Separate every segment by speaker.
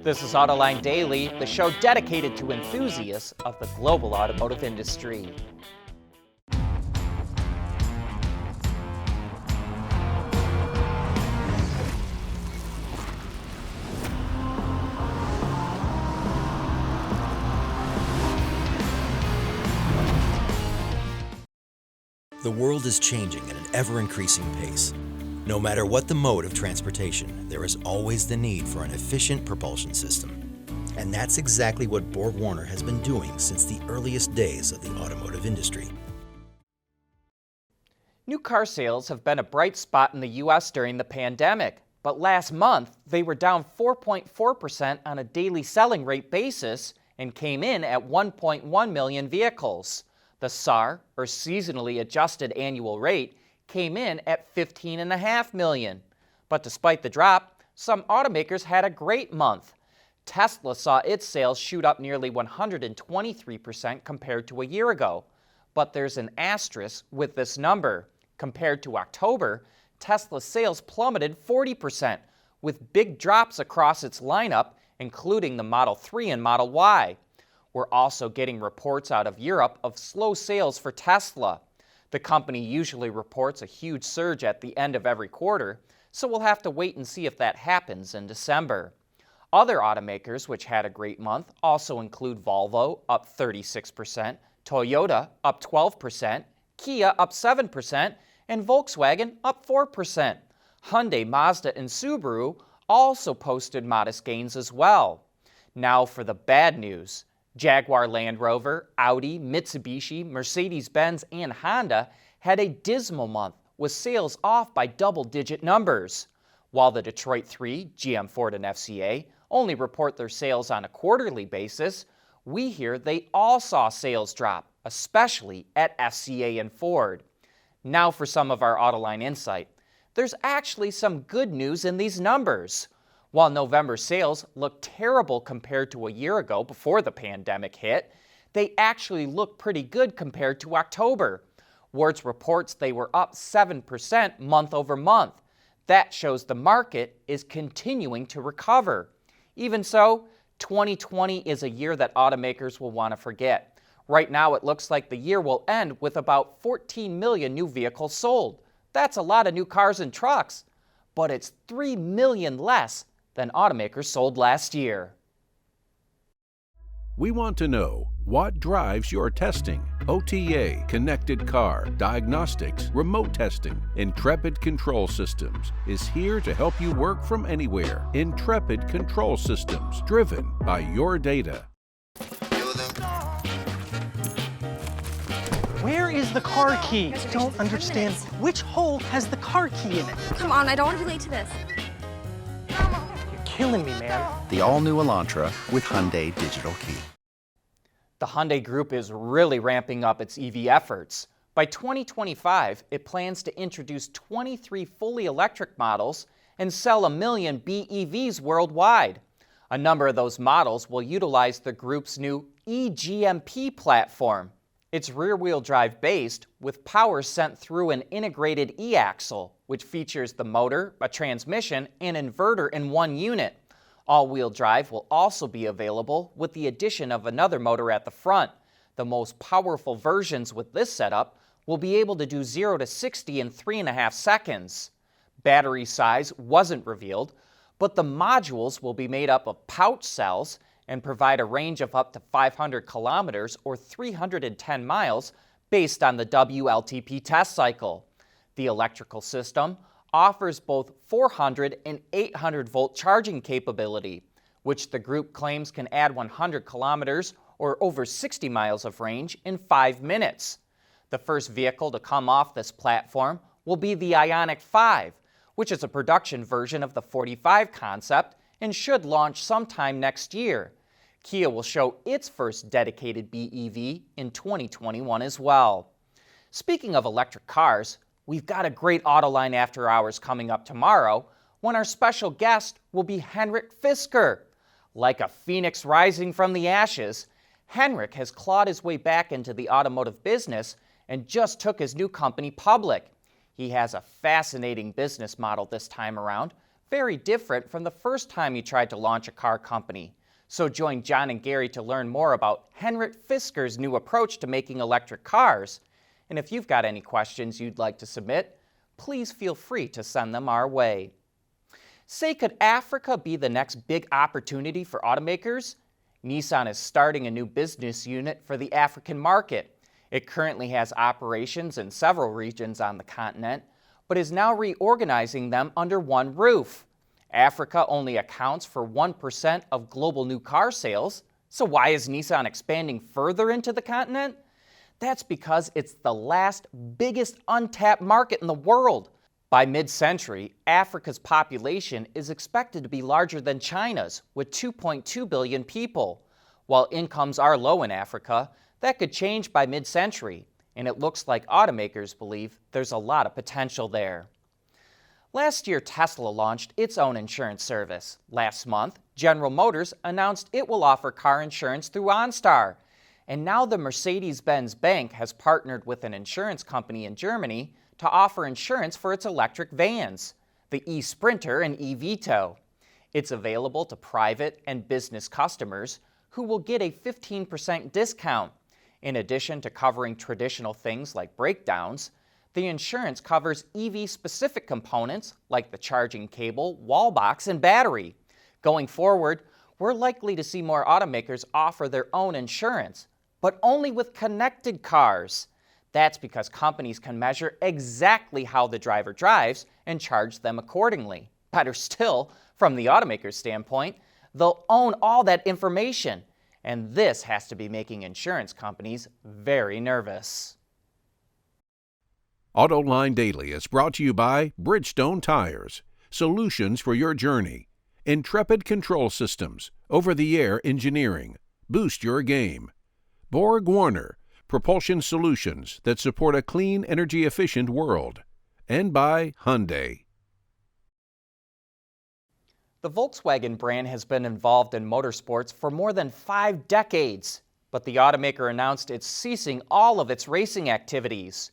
Speaker 1: This is Autoline Daily, the show dedicated to enthusiasts of the global automotive industry.
Speaker 2: The world is changing at an ever-increasing pace. No matter what the mode of transportation, there is always the need for an efficient propulsion system. And that's exactly what BorgWarner has been doing since the earliest days of the automotive industry.
Speaker 1: New car sales have been a bright spot in the U.S. during the pandemic, but last month they were down 4.4% on a daily selling rate basis and came in at 1.1 million vehicles. The SAAR, or Seasonally Adjusted Annual Rate, came in at 15.5 million. But despite the drop, some automakers had a great month. Tesla saw its sales shoot up nearly 123% compared to a year ago. But there's an asterisk with this number. Compared to October, Tesla's sales plummeted 40%, with big drops across its lineup, including the Model 3 and Model Y. We're also getting reports out of Europe of slow sales for Tesla. The company usually reports a huge surge at the end of every quarter, so we'll have to wait and see if that happens in December. Other automakers which had a great month also include Volvo, up 36%, Toyota, up 12%, Kia, up 7%, and Volkswagen, up 4%. Hyundai, Mazda, and Subaru also posted modest gains as well. Now for the bad news. Jaguar Land Rover, Audi, Mitsubishi, Mercedes-Benz, and Honda had a dismal month with sales off by double-digit numbers. While the Detroit 3, GM, Ford, and FCA only report their sales on a quarterly basis, we hear they all saw sales drop, especially at FCA and Ford. Now for some of our Autoline insight. There's actually some good news in these numbers. While November sales look terrible compared to a year ago before the pandemic hit, they actually look pretty good compared to October. Wards reports they were up 7% month over month. That shows the market is continuing to recover. Even so, 2020 is a year that automakers will want to forget. Right now it looks like the year will end with about 14 million new vehicles sold. That's a lot of new cars and trucks, but it's 3 million less than automakers sold last year.
Speaker 3: We want to know what drives your testing. OTA, connected car, diagnostics, remote testing. Intrepid Control Systems is here to help you work from anywhere. Intrepid Control Systems, driven by your data.
Speaker 4: Where is the car key? I don't understand. Which hole has the car key in it?
Speaker 5: Come on, I don't want to be late to this.
Speaker 4: Killing me, man.
Speaker 6: The all-new Elantra with Hyundai Digital Key.
Speaker 1: The Hyundai Group is really ramping up its EV efforts. By 2025, it plans to introduce 23 fully electric models and sell 1 million BEVs worldwide. A number of those models will utilize the group's new E-GMP platform. It's rear-wheel drive based, with power sent through an integrated e-axle, which features the motor, a transmission, and inverter in one unit. All-wheel drive will also be available with the addition of another motor at the front. The most powerful versions with this setup will be able to do 0 to 60 in 3.5 seconds. Battery size wasn't revealed, but the modules will be made up of pouch cells and provide a range of up to 500 kilometers or 310 miles based on the WLTP test cycle. The electrical system offers both 400 and 800 volt charging capability, which the group claims can add 100 kilometers or over 60 miles of range in 5 minutes. The first vehicle to come off this platform will be the Ioniq 5, which is a production version of the 45 concept and should launch sometime next year. Kia will show its first dedicated BEV in 2021 as well. Speaking of electric cars, we've got a great Autoline After Hours coming up tomorrow when our special guest will be Henrik Fisker. Like a phoenix rising from the ashes, Henrik has clawed his way back into the automotive business and just took his new company public. He has a fascinating business model this time around, Very different from the first time you tried to launch a car company. So join John and Gary to learn more about Henrik Fisker's new approach to making electric cars. And if you've got any questions you'd like to submit, please feel free to send them our way. Say, could Africa be the next big opportunity for automakers? Nissan is starting a new business unit for the African market. It currently has operations in several regions on the continent, but is now reorganizing them under one roof. Africa only accounts for 1% of global new car sales, so why is Nissan expanding further into the continent? That's because it's the last biggest untapped market in the world. By mid-century, Africa's population is expected to be larger than China's, with 2.2 billion people. While incomes are low in Africa, that could change by mid-century, and it looks like automakers believe there's a lot of potential there. Last year, Tesla launched its own insurance service. Last month, General Motors announced it will offer car insurance through OnStar. And now the Mercedes-Benz Bank has partnered with an insurance company in Germany to offer insurance for its electric vans, the e-Sprinter and e-Vito. It's available to private and business customers who will get a 15% discount. In addition to covering traditional things like breakdowns, the insurance covers EV-specific components like the charging cable, wall box, and battery. Going forward, we're likely to see more automakers offer their own insurance, but only with connected cars. That's because companies can measure exactly how the driver drives and charge them accordingly. Better still, from the automaker's standpoint, they'll own all that information, and this has to be making insurance companies very nervous.
Speaker 3: Autoline Daily is brought to you by Bridgestone Tires, solutions for your journey. Intrepid Control Systems, over-the-air engineering. Boost your game. Borg Warner, propulsion solutions that support a clean, energy-efficient world. And by Hyundai.
Speaker 1: The Volkswagen brand has been involved in motorsports for more than 5 decades, but the automaker announced it's ceasing all of its racing activities.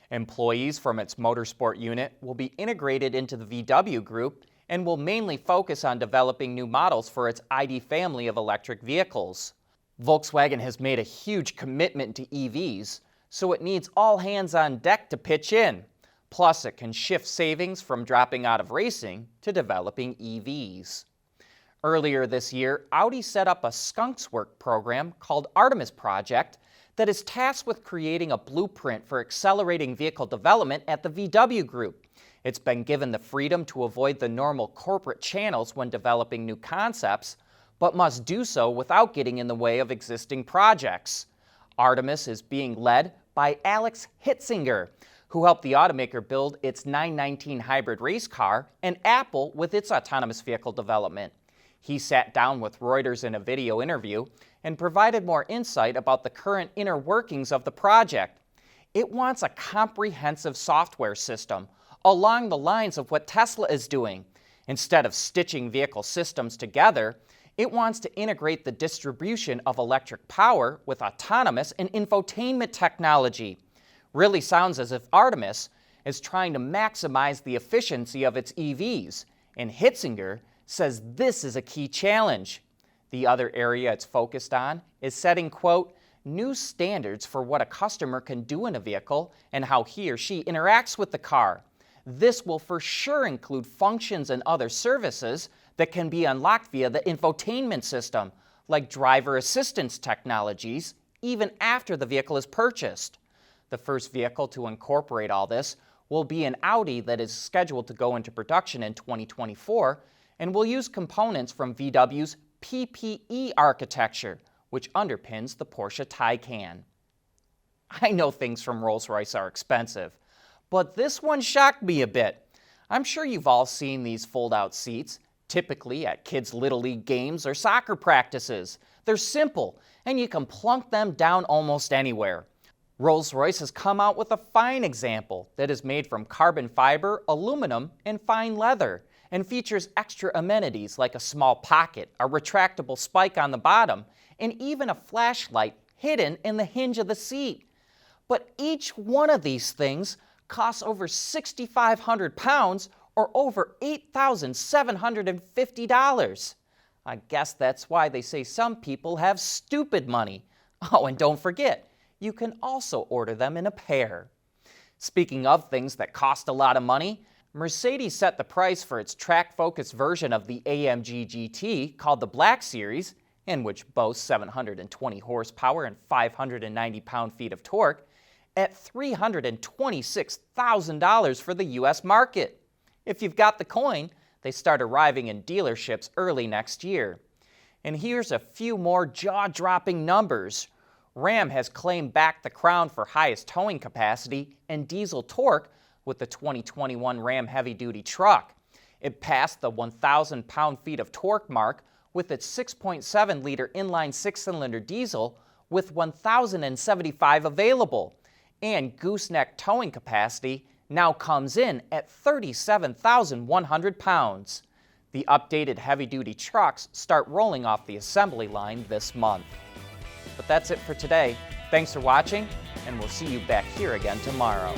Speaker 1: Employees from its motorsport unit will be integrated into the VW group and will mainly focus on developing new models for its ID family of electric vehicles. Volkswagen has made a huge commitment to EVs, so it needs all hands on deck to pitch in. Plus, it can shift savings from dropping out of racing to developing EVs. Earlier this year, Audi set up a Skunkworks program called Artemis Project that is tasked with creating a blueprint for accelerating vehicle development at the VW Group. It's been given the freedom to avoid the normal corporate channels when developing new concepts, but must do so without getting in the way of existing projects. Artemis is being led by Alex Hitzinger, who helped the automaker build its 919 hybrid race car, and Apple with its autonomous vehicle development. He sat down with Reuters in a video interview and provided more insight about the current inner workings of the project. It wants a comprehensive software system along the lines of what Tesla is doing. Instead of stitching vehicle systems together, it wants to integrate the distribution of electric power with autonomous and infotainment technology. Really sounds as if Artemis is trying to maximize the efficiency of its EVs, and Hitzinger says this is a key challenge. The other area it's focused on is setting, quote, new standards for what a customer can do in a vehicle and how he or she interacts with the car. This will for sure include functions and other services that can be unlocked via the infotainment system, like driver assistance technologies, even after the vehicle is purchased. The first vehicle to incorporate all this will be an Audi that is scheduled to go into production in 2024 and will use components from VW's PPE architecture, which underpins the Porsche Taycan. I know things from Rolls-Royce are expensive, but this one shocked me a bit. I'm sure you've all seen these fold-out seats, typically at kids' Little League games or soccer practices. They're simple, and you can plunk them down almost anywhere. Rolls-Royce has come out with a fine example that is made from carbon fiber, aluminum, and fine leather, and features extra amenities like a small pocket, a retractable spike on the bottom, and even a flashlight hidden in the hinge of the seat. But each one of these things costs over 6,500 pounds, or over $8,750. I guess that's why they say some people have stupid money. Oh, and don't forget, you can also order them in a pair. Speaking of things that cost a lot of money, Mercedes set the price for its track-focused version of the AMG GT called the Black Series, and which boasts 720 horsepower and 590 pound-feet of torque, at $326,000 for the U.S. market. If you've got the coin, they start arriving in dealerships early next year. And here's a few more jaw-dropping numbers. Ram has claimed back the crown for highest towing capacity and diesel torque with the 2021 Ram heavy-duty truck. It passed the 1,000 pound-feet of torque mark with its 6.7-liter inline six-cylinder diesel with 1,075 available. And gooseneck towing capacity now comes in at 37,100 pounds. The updated heavy-duty trucks start rolling off the assembly line this month. But that's it for today. Thanks for watching, and we'll see you back here again tomorrow.